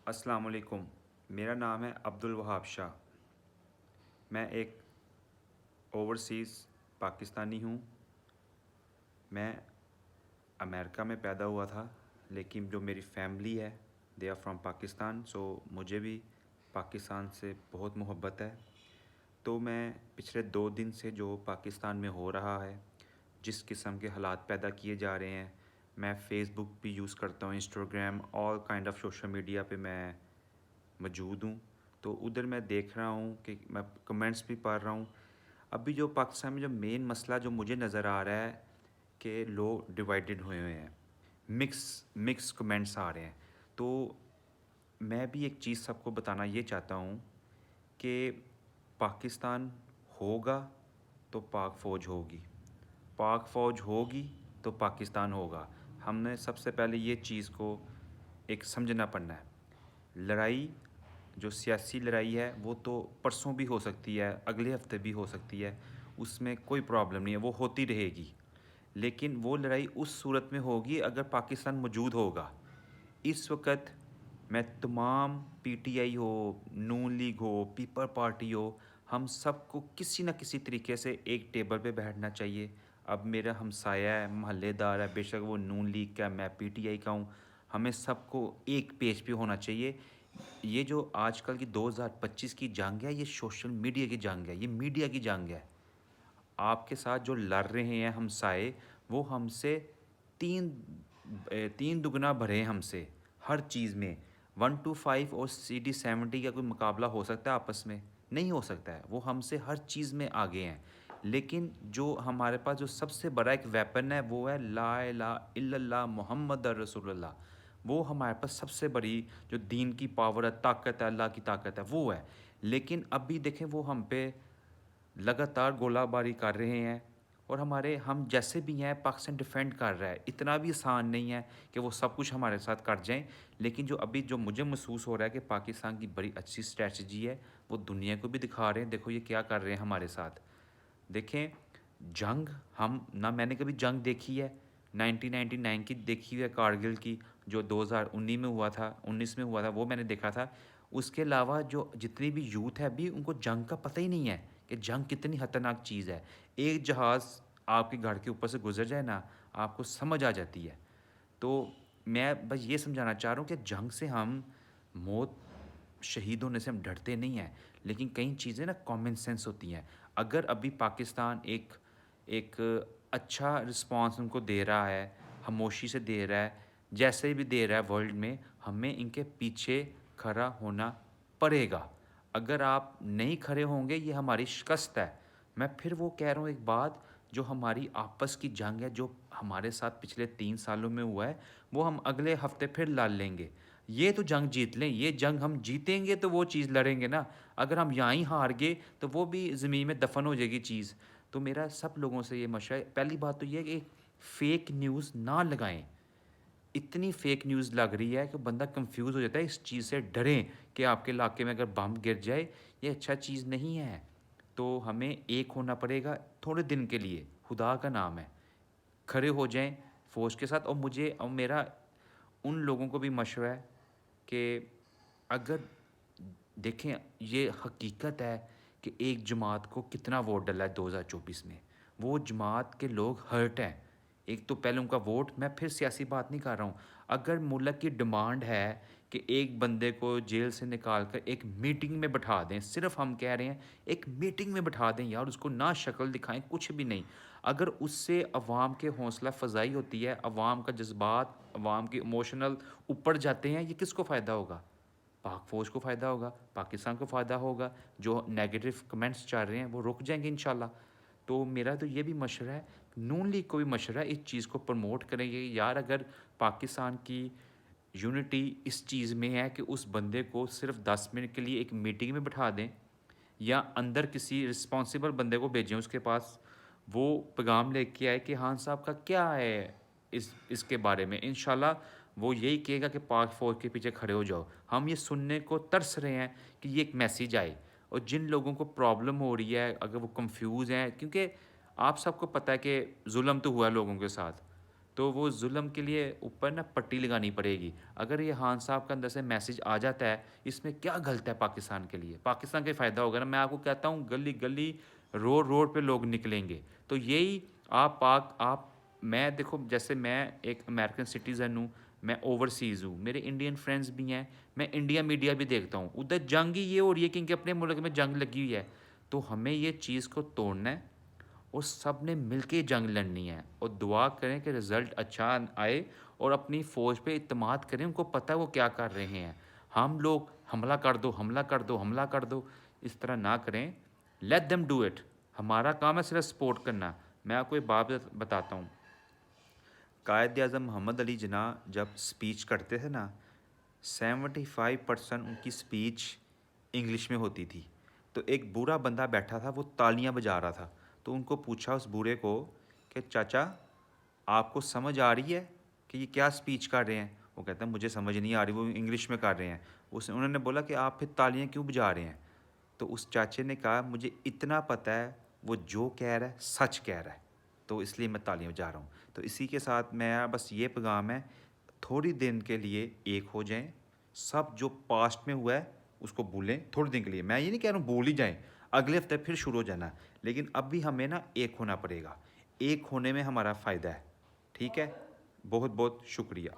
अस्सलाम वालेकुम। मेरा नाम है अब्दुल वहाब शाह। मैं एक ओवरसीज़ पाकिस्तानी हूँ। मैं अमेरिका में पैदा हुआ था, लेकिन जो मेरी फैमिली है दे आर फ्रॉम पाकिस्तान, सो मुझे भी पाकिस्तान से बहुत मोहब्बत है। तो मैं पिछले 2 दिन से जो पाकिस्तान में हो रहा है, जिस किस्म के हालात पैदा किए जा रहे हैं, मैं फ़ेसबुक भी यूज़ करता हूँ, Instagram, all kind of social media पे मैं मौजूद हूँ। तो उधर मैं देख रहा हूँ कि मैं कमेंट्स भी पढ़ रहा हूँ। अभी जो पाकिस्तान में जो मेन मसला जो मुझे नज़र आ रहा है कि लोग डिवाइडेड हुए हुए हैं, मिक्स कमेंट्स आ रहे हैं। तो मैं भी एक चीज़ सबको बताना ये चाहता हूँ कि पाकिस्तान होगा तो पाक फ़ौज होगी, पाक फ़ौज होगी तो पाकिस्तान होगा। हमने सबसे पहले ये चीज़ को एक समझना पड़ना है। लड़ाई जो सियासी लड़ाई है वो तो परसों भी हो सकती है, अगले हफ्ते भी हो सकती है, उसमें कोई प्रॉब्लम नहीं है, वो होती रहेगी। लेकिन वो लड़ाई उस सूरत में होगी अगर पाकिस्तान मौजूद होगा। इस वक्त मैं तमाम पीटीआई हो, नून लीग हो, पीपल पार्टी हो, हम सबको किसी न किसी तरीके से एक टेबल पे बैठना चाहिए। अब मेरा हमसाया है, महल्लेदार है, बेशक वो नून लीग का, मैं पीटीआई का हूँ, हमें सबको एक पेज पे होना चाहिए। ये जो आजकल की 2025 की जंग है, ये सोशल मीडिया की जंग है, ये मीडिया की जंग है। आपके साथ जो लड़ रहे हैं हमसाए, वो हमसे तीन तीन दुगना भरे हैं हमसे हर चीज़ में। 125 और CD70 का कोई मुकाबला हो सकता है आपस में? नहीं हो सकता है। वो हमसे हर चीज़ में आगे हैं। लेकिन जो हमारे पास जो सबसे बड़ा एक वेपन है वो है ला इलाहा इल्लल्लाह मुहम्मद रसूलुल्लाह। वो हमारे पास सबसे बड़ी जो दीन की पावर है, ताकत है, अल्लाह की ताकत है, वो है। लेकिन अभी देखें वो हम पे लगातार गोलाबारी कर रहे हैं, और हम जैसे भी हैं पाकिस्तान डिफेंड कर रहा है। इतना भी आसान नहीं है कि वो सब कुछ हमारे साथ कर जाएं। लेकिन जो अभी जो मुझे महसूस हो रहा है कि पाकिस्तान की बड़ी अच्छी स्ट्रेटजी है, वो दुनिया को भी दिखा रहे हैं, देखो ये क्या कर रहे हैं हमारे साथ। देखें, जंग हम ना, मैंने कभी जंग देखी है 1999 की देखी हुई है, कारगिल की जो 2019 में हुआ था, 19 में हुआ था, वो मैंने देखा था। उसके अलावा जो जितनी भी यूथ है अभी, उनको जंग का पता ही नहीं है कि जंग कितनी खतरनाक चीज़ है। एक जहाज़ आपके घर के ऊपर से गुजर जाए ना, आपको समझ आ जाती है। तो मैं बस ये समझाना चाह रहा हूँ कि जंग से हम मौत, शहीद होने से हम डरते नहीं हैं, लेकिन कई चीज़ें ना कॉमन सेंस होती हैं। अगर अभी पाकिस्तान एक एक अच्छा रिस्पांस उनको दे रहा है, खामोशी से दे रहा है, जैसे भी दे रहा है वर्ल्ड में, हमें इनके पीछे खड़ा होना पड़ेगा। अगर आप नहीं खड़े होंगे, ये हमारी शिकस्त है। मैं फिर वो कह रहा हूँ एक बात, जो हमारी आपस की जंग है, जो हमारे साथ पिछले 3 सालों में हुआ है, वो हम अगले हफ्ते फिर लड़ लेंगे। ये तो जंग जीत लें, ये जंग हम जीतेंगे तो वो चीज़ लड़ेंगे ना। अगर हम यहाँ ही हार गए तो वो भी ज़मीन में दफन हो जाएगी चीज़। तो मेरा सब लोगों से ये मशवरा है, पहली बात तो ये है कि फ़ेक न्यूज़ ना लगाएं। इतनी फ़ेक न्यूज़ लग रही है कि बंदा कंफ्यूज हो जाता है। इस चीज़ से डरें कि आपके इलाके में अगर बम गिर जाए, ये अच्छा चीज़ नहीं है। तो हमें एक होना पड़ेगा थोड़े दिन के लिए, खुदा का नाम है। खड़े हो जाएं फ़ौज के साथ। और मेरा उन लोगों को भी मशवरा है कि अगर देखें, ये हकीकत है कि एक जमात को कितना वोट डला है 2024 में। वो जमात के लोग हर्ट हैं। एक तो पहले उनका वोट, मैं फिर सियासी बात नहीं कर रहा हूँ। अगर मुल्क की डिमांड है कि एक बंदे को जेल से निकाल कर एक मीटिंग में बैठा दें, सिर्फ हम कह रहे हैं एक मीटिंग में बैठा दें यार, उसको ना शक्ल दिखाएं, कुछ भी नहीं। अगर उससे अवाम के हौसला फ़ज़ाई होती है, अवाम का जज्बात, अवाम के इमोशनल ऊपर जाते हैं, ये किसको फ़ायदा होगा? पाक फ़ौज को फ़ायदा होगा, पाकिस्तान को फ़ायदा होगा। जो नेगेटिव कमेंट्स चल रहे हैं वो रुक जाएंगे इंशाल्लाह। तो मेरा तो ये भी मशवरा है, नून लीग को भी मशवरा है, इस चीज़ को प्रमोट करेंगे यार। अगर पाकिस्तान की यूनिटी इस चीज़ में है कि उस बंदे को सिर्फ 10 मिनट के लिए एक मीटिंग में बिठा दें, या अंदर किसी रिस्पॉन्सिबल बंदे को भेजें उसके पास, वो पैगाम लेके आए कि हाँ साहब का क्या है इसके बारे में, इंशाल्लाह वो यही कहेगा कि पाक फ़ौज के पीछे खड़े हो जाओ। हम ये सुनने को तरस रहे हैं कि ये एक मैसेज आए। और जिन लोगों को प्रॉब्लम हो रही है, अगर वो कंफ्यूज हैं, क्योंकि आप सबको पता है कि जुल्म तो हुआ है लोगों के साथ, تو وہ ظلم کے لیے اوپر نا پٹی لگانی پڑے گی. اگر یہ خان صاحب کے اندر سے میسیج آ جاتا ہے اس میں کیا غلط ہے پاکستان کے لیے, پاکستان کا فائدہ ہوگا نا. میں آپ کو کہتا ہوں گلی گلی روڈ پہ لوگ نکلیں گے. تو یہی آپ میں دیکھو جیسے میں ایک امریکن سٹیزن ہوں, میں اوورسیز ہوں, میرے انڈین فرینڈز بھی ہیں, میں انڈیا میڈیا بھی دیکھتا ہوں. ادھر جنگ ہی یہ ہو رہی ہے کیونکہ اپنے ملک میں جنگ لگی ہوئی ہے. تو ہمیں یہ چیز کو توڑنا ہے اور سب نے مل کے جنگ لڑنی ہے, اور دعا کریں کہ رزلٹ اچھا آئے اور اپنی فوج پہ اعتماد کریں. ان کو پتہ ہے وہ کیا کر رہے ہیں. ہم لوگ حملہ کر دو حملہ کر دو حملہ کر دو اس طرح نہ کریں. Let them do it. ہمارا کام ہے صرف سپورٹ کرنا. میں آپ کو ایک بات بتاتا ہوں. قائد اعظم محمد علی جناح جب اسپیچ کرتے تھے نا 75% ان کی اسپیچ انگلش میں ہوتی تھی. تو ایک بوڑھا بندہ بیٹھا تھا, وہ تالیاں بجا رہا تھا. تو ان کو پوچھا اس بوڑھے کو کہ چاچا آپ کو سمجھ آ رہی ہے کہ یہ کیا اسپیچ کر رہے ہیں؟ وہ کہتا ہے مجھے سمجھ نہیں آ رہی, وہ انگلش میں کر رہے ہیں. انہوں نے بولا کہ آپ پھر تالیاں کیوں بجا رہے ہیں؟ تو اس چاچے نے کہا مجھے اتنا پتہ ہے وہ جو کہہ رہا ہے سچ کہہ رہا ہے, تو اس لیے میں تالیاں بجا رہا ہوں. تو اسی کے ساتھ میں بس یہ پیغام ہے, تھوڑی دن کے لیے ایک ہو جائیں. سب جو پاسٹ میں ہوا ہے اس کو بھولیں تھوڑے دن کے لیے. میں یہ نہیں کہہ رہا ہوں بھول ہی جائیں, اگلے ہفتے پھر شروع ہو جانا. لیکن اب بھی ہمیں نا ایک ہونا پڑے گا. ایک ہونے میں ہمارا فائدہ ہے. ٹھیک ہے, بہت بہت شکریہ.